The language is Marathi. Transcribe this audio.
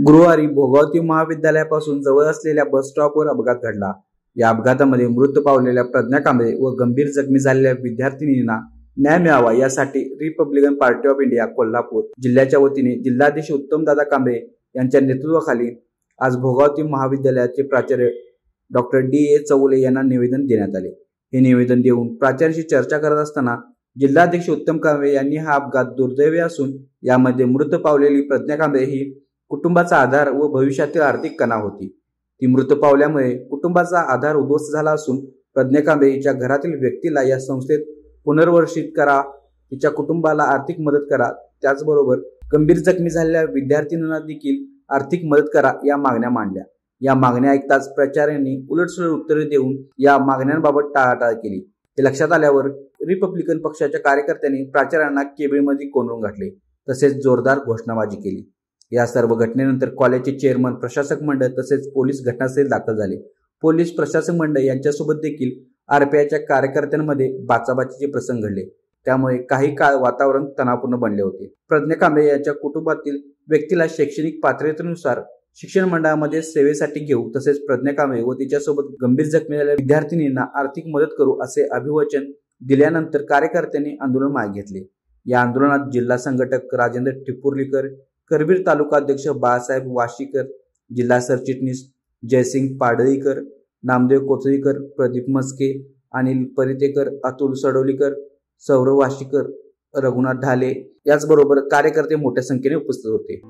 गुरुवारी भोगावती महाविद्यालयापासून जवळ असलेल्या बस स्टॉपवर अपघात घडला। या अपघातामध्ये मृत पावलेल्या प्रज्ञा कांबळे व गंभीर जखमी झालेल्या विद्यार्थिनींना न्याय मिळावा यासाठी Republican party of India Kolhapur जिल्ह्याच्या वतीने जिल्हाधीश उत्तमदादा कांबळे यांच्या नेतृत्वाखाली आज भोगावती महाविद्यालयाचे प्राचार्य डॉक्टर डी.ए. चौगुले यांना निवेदन देण्यात आले। हे निवेदन देऊन प्राचार्यांशी चर्चा करत असताना जिल्हाध्यक्ष उत्तम कांबळे यांनी हा अपघात दुर्दैवी असून यामध्ये मृत पावलेली प्रज्ञा कांबळे ही कुटुंबाचा आधार व भविष्यातील आर्थिक कणा होती। ती मृत पावल्यामुळे कुटुंबाचा आधार उद्ध्वस्त झाला असून प्रज्ञा कांबळे हिच्या घरातील व्यक्तीला या संस्थेत पुनर्वसित करा, तिच्या कुटुंबाला आर्थिक मदत करा, त्याचबरोबर गंभीर जखमी झालेल्या विद्यार्थिनींना देखील आर्थिक मदत करा या मागण्या मांडल्या। या मागण्या ऐकताच प्राचार्यांनी उलटसुलट उत्तरे देऊन या मागण्यांबाबत टाळाटाळ केली। हे लक्षात आल्यावर रिपब्लिकन पक्षाच्या कार्यकर्त्यांनी प्राचार्यांना केबिनमध्ये कोंडून घातले तसेच जोरदार घोषणाबाजी केली। या सर्व घटनेनंतर कॉलेजचे चेअरमन, प्रशासक मंडळ तसेच पोलीस घटनास्थळी दाखल झाले। पोलीस प्रशासक मंडळ यांच्यासोबत देखील आरपीआयच्या कार्यकर्त्यांमध्ये बाचाबाचीचे प्रसंग घडले। त्यामुळे काही काळ वातावरण तणावपूर्ण बनले होते। प्रज्ञा कांबळे यांच्या कुटुंबातील व्यक्तीला शैक्षणिक पात्रतेनुसार शिक्षण मंडळामध्ये सेवेसाठी घेऊ तसेच प्रज्ञा कांबळे व तिच्यासोबत गंभीर जखमी झालेल्या विद्यार्थिनींना आर्थिक मदत करू असे अभिवचन दिल्यानंतर कार्यकर्त्यांनी आंदोलन मागे घेतले। या आंदोलनात जिल्हा संघटक राजेंद्र टिपुर्लीकर, करवीर तालुका अध्यक्ष बाळासाहेब वाशीकर, जिल्हा सरचिटणीस जयसिंग पाडळीकर, नामदेव कोथळीकर, प्रदीप मस्के, अनिल परितेकर, अतुल सडोलीकर, सौरव वाशीकर, रघुनाथ ढाले याचबरोबर कार्यकर्ते मोठ्या संख्येने उपस्थित होते।